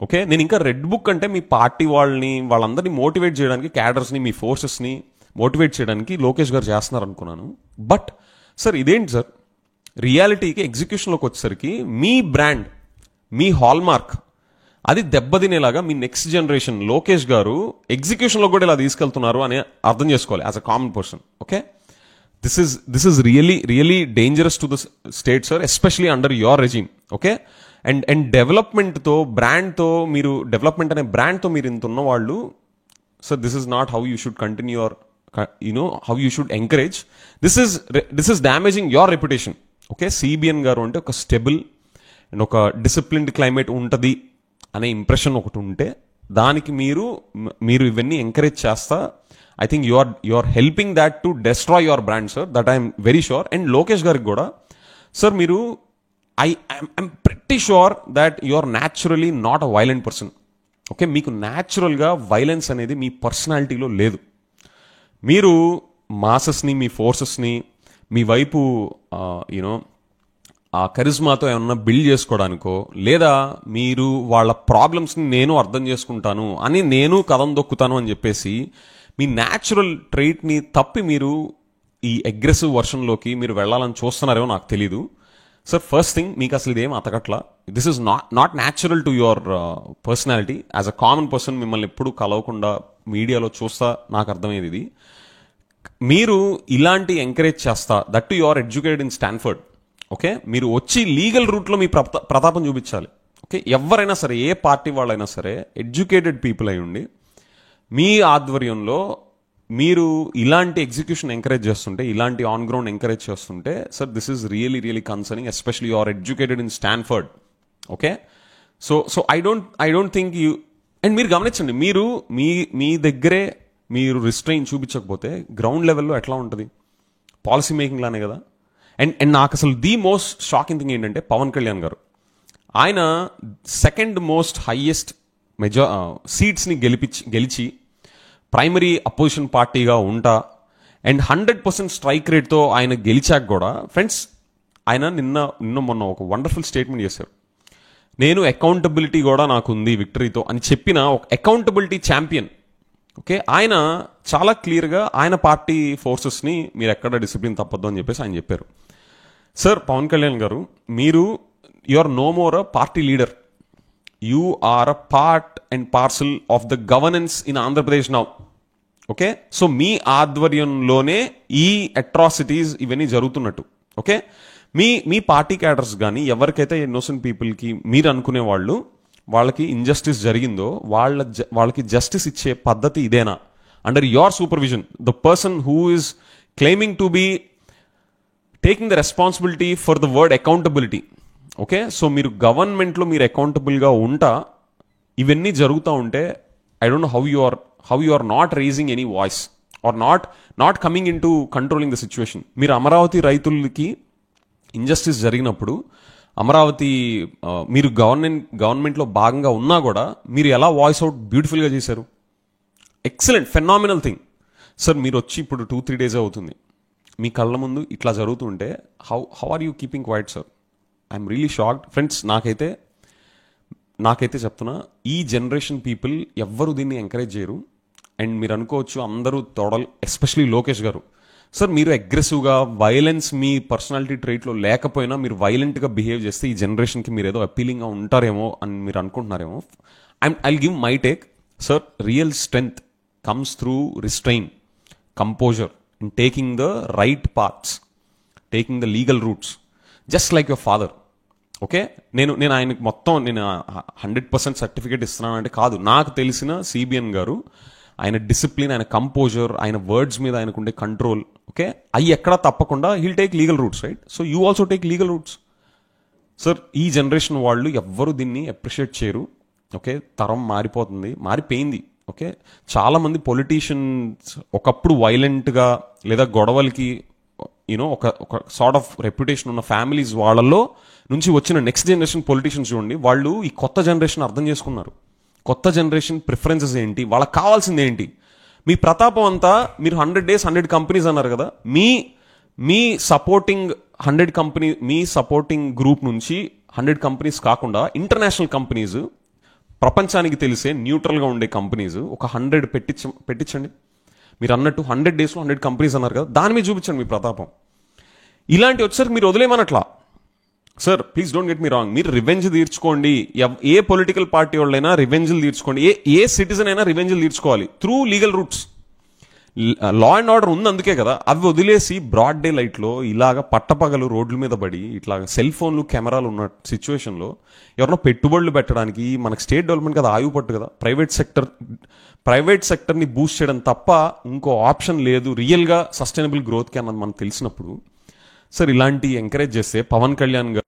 Okay, నేను ఇంకా red book అంటే మీ పార్టీ వాళ్ళందరినీ మోటివేట్ చేయడానికి, క్యాడర్స్ని, మీ ఫోర్సెస్ని మోటివేట్ చేయడానికి లోకేష్ గారు చేస్తున్నారు అనుకున్నాను. బట్ సార్ ఇదేంటి సార్, రియాలిటీకి ఎగ్జిక్యూషన్లోకి వచ్చేసరికి మీ బ్రాండ్, మీ హాల్మార్క్ అది దెబ్బతినేలాగా మీ నెక్స్ట్ జనరేషన్ లోకేష్ గారు ఎగ్జిక్యూషన్లో కూడా ఇలా తీసుకెళ్తున్నారు అని అర్థం చేసుకోవాలి as a common person. Okay, this is really dangerous to the state sir, especially under your regime. Okay, and డెవలప్మెంట్తో, బ్రాండ్తో, మీరు డెవలప్మెంట్ అనే బ్రాండ్తో మీరు ఇంత ఉన్న వాళ్ళు sir, this is not how you should continue your how you should encourage. This is damaging your reputation. Okay, CBN గారు అంటే ఒక స్టెబుల్ అండ్ ఒక డిసిప్లిన్డ్ క్లైమేట్ ఉంటుంది అనే ఇంప్రెషన్ ఒకటి ఉంటే, దానికి మీరు ఇవన్నీ ఎంకరేజ్ చేస్తా, I think you are helping that to destroy your brand sir, that I'm very sure. And Lokesh గారికి కూడా సార్, మీరు I'm pretty sure that you are naturally not a violent person. Okay, మీకు న్యాచురల్గా వైలెన్స్ అనేది మీ పర్సనాలిటీలో లేదు. మీరు మాసెస్ని, మీ ఫోర్సెస్ని మీ వైపు ఆ కరిజ్మాతో ఏమన్నా బిల్డ్ చేసుకోవడానికో, లేదా మీరు వాళ్ళ ప్రాబ్లమ్స్ని నేను అర్థం చేసుకుంటాను అని, నేను కథం దొక్కుతాను అని చెప్పేసి మీ న్యాచురల్ ట్రైట్ని తప్పి మీరు ఈ అగ్రెసివ్ వర్షన్లోకి మీరు వెళ్ళాలని చూస్తున్నారేమో నాకు తెలీదు సార్. ఫస్ట్ థింగ్, మీకు అసలు ఇదేం అతకట్లా. This is not natural to your personality. As a common person మిమ్మల్ని ఎప్పుడు కలవకుండా మీడియాలో చూస్తా నాకు అర్థమయ్యేది ఇది. మీరు ఇలాంటి ఎంకరేజ్ చేస్తా, that to you are educated in Stanford. Okay, మీరు వచ్చి లీగల్ రూట్లో మీ ప్రతాపం చూపించాలి. ఓకే, ఎవరైనా సరే, ఏ పార్టీ వాళ్ళైనా సరే, ఎడ్యుకేటెడ్ పీపుల్ అయి ఉండి మీ ఆధ్వర్యంలో మీరు ఇలాంటి ఎగ్జిక్యూషన్ ఎంకరేజ్ చేస్తుంటే, ఇలాంటి ఆన్ గ్రౌండ్ ఎంకరేజ్ చేస్తుంటే sir, this is really concerning, especially you are educated in Stanford. Okay, so I don't think you. And మీరు గమనించండి, మీరు మీ దగ్గరే మీరు రిస్ట్రెయిన్ చూపించకపోతే గ్రౌండ్ లెవెల్లో ఎట్లా ఉంటుంది? పాలసీ మేకింగ్ లానే కదా. అండ్ నాకు అసలు ది మోస్ట్ షాకింగ్ థింగ్ ఏంటంటే, పవన్ కళ్యాణ్ గారు ఆయన సెకండ్ మోస్ట్ హైయెస్ట్ సీట్స్ని గెలిచి ప్రైమరీ అపోజిషన్ పార్టీగా ఉంటా, అండ్ 100% స్ట్రైక్ రేట్తో ఆయన గెలిచాక కూడా ఫ్రెండ్స్, ఆయన నిన్న మొన్న ఒక వండర్ఫుల్ స్టేట్మెంట్ చేశారు. నేను అకౌంటబిలిటీ కూడా నాకు ఉంది విక్టరీతో అని చెప్పిన ఒక అకౌంటబిలిటీ ఛాంపియన్. ఓకే, ఆయన చాలా క్లియర్గా ఆయన పార్టీ ఫోర్సెస్ని మీరు ఎక్కడ డిసిప్లిన్ తప్పొద్దు అని చెప్పేసి ఆయన చెప్పారు. సార్ పవన్ కళ్యాణ్ గారు, you are no more a party leader, you are a part and parcel of the governance in Andhra Pradesh now. Okay, so మీ ఆధ్వర్యంలోనే ఈ అట్రాసిటీస్ ఇవన్నీ జరుగుతున్నట్టు. ఓకే, మీ పార్టీ క్యాడర్స్ కానీ ఎవరికైతే ఇన్నోసెంట్ పీపుల్కి మీరు అనుకునే వాళ్ళకి ఇంజస్టిస్ జరిగిందో వాళ్ళకి జస్టిస్ ఇచ్చే పద్ధతి ఇదేనా? Under your supervision, the person who is claiming to be taking the responsibility for the word accountability. Okay, so మీరు గవర్నమెంట్లో మీరు అకౌంటబుల్గా ఉంటా ఇవన్నీ జరుగుతూ ఉంటే, I don't know how you are not raising any voice are not coming in to controlling the situation. మీరు అమరావతి రైతులకి ఇంజస్టిస్ జరిగినప్పుడు అమరావతి మీరు గవర్నమెంట్లో భాగంగా ఉన్నా కూడా మీరు ఎలా వాయిస్ అవుట్ బ్యూటిఫుల్గా చేశారు. Excellent, phenomenal thing sir. మీరు వచ్చి ఇప్పుడు 2-3 days అవుతుంది, మీ కళ్ళ ముందు ఇట్లా జరుగుతుంటే how are you keeping quiet sir? I'm really shocked friends. నాకైతే చెప్తున్నా, ఈ జనరేషన్ పీపుల్ ఎవ్వరు దీన్ని ఎంకరేజ్ చేయరు. అండ్ మీరు అనుకోవచ్చు అందరూ ఎస్పెషలీ లోకేష్ గారు సార్, మీరు అగ్రెసివ్గా వైలెన్స్ మీ పర్సనాలిటీ ట్రైట్లో లేకపోయినా మీరు వైలెంట్గా బిహేవ్ చేస్తే ఈ జనరేషన్కి మీరు ఏదో అపీలింగ్గా ఉంటారేమో అని మీరు అనుకుంటున్నారేమో. I'll give my take sir. Real strength comes through restrain, composer, and taking the right paths, taking the legal roots, just like your father. Okay, నేను ఆయనకు మొత్తం 100% సర్టిఫికేట్ ఇస్తున్నాను అంటే కాదు. నాకు తెలిసిన సిబిఎన్ గారు ఆయన డిసిప్లిన్, ఆయన కంపోజర్, ఆయన వర్డ్స్ మీద ఆయనకుండే కంట్రోల్, ఓకే, అవి ఎక్కడా తప్పకుండా he'll take legal roots, right? So you also take legal roots sir. ఈ జనరేషన్ వాళ్ళు ఎవ్వరు దీన్ని అప్రిషియేట్ చేయరు. ఓకే, తరం మారిపోయింది. ఓకే, చాలామంది పొలిటీషియన్స్ ఒకప్పుడు వైలెంట్గా లేదా గొడవలకి ఒక సార్ట్ ఆఫ్ రెప్యుటేషన్ ఉన్న ఫ్యామిలీస్ వాళ్ళలో నుంచి వచ్చిన నెక్స్ట్ జనరేషన్ పొలిటీషియన్స్ చూడండి, వాళ్ళు ఈ కొత్త జనరేషన్ అర్థం చేసుకున్నారు. కొత్త జనరేషన్ ప్రిఫరెన్సెస్ ఏంటి, వాళ్ళకి కావాల్సింది ఏంటి. మీ ప్రతాపం అంతా మీరు 100 days 100 companies అన్నారు కదా, మీ సపోర్టింగ్ 100 company, మీ సపోర్టింగ్ గ్రూప్ నుంచి 100 కంపెనీస్ కాకుండా ఇంటర్నేషనల్ కంపెనీస్, ప్రపంచానికి తెలిసే న్యూట్రల్గా ఉండే కంపెనీస్ ఒక 100 పెట్టించండి. మీరు అన్నట్టు 100 డేస్లో 100 కంపెనీస్ అన్నారు కదా, దాని మీద చూపించండి మీ ప్రతాపం. ఇలాంటి వచ్చేసరికి మీరు వదిలేమనట్లా. Sir please don't get me wrong, మీరు రివెంజ్ తీర్చుకోండి. ఏ పొలిటికల్ పార్టీ వాళ్ళైనా రివెంజ్లు తీర్చుకోండి, ఏ సిటిజన్ అయినా రివెంజ్లు తీర్చుకోవాలి through legal routes. Law and order ఉంది అందుకే కదా. అవి వదిలేసి బ్రాడ్ డే లైట్లో ఇలాగ పట్టపగలు రోడ్ల మీద పడి ఇట్లా సెల్ ఫోన్లు కెమెరాలు ఉన్న సిచ్యువేషన్లో ఎవరైనా పెట్టుబడులు పెట్టడానికి మనకు స్టేట్ డెవలప్మెంట్ కదా ఆయువు పట్టు కదా. ప్రైవేట్ సెక్టర్ని బూస్ట్ చేయడం తప్ప ఇంకో ఆప్షన్ లేదు రియల్గా సస్టైనబుల్ గ్రోత్కి అన్నది మనకు తెలిసినప్పుడు, సార్ ఇలాంటి ఎంకరేజ్ చేస్తే పవన్ కళ్యాణ్ గారు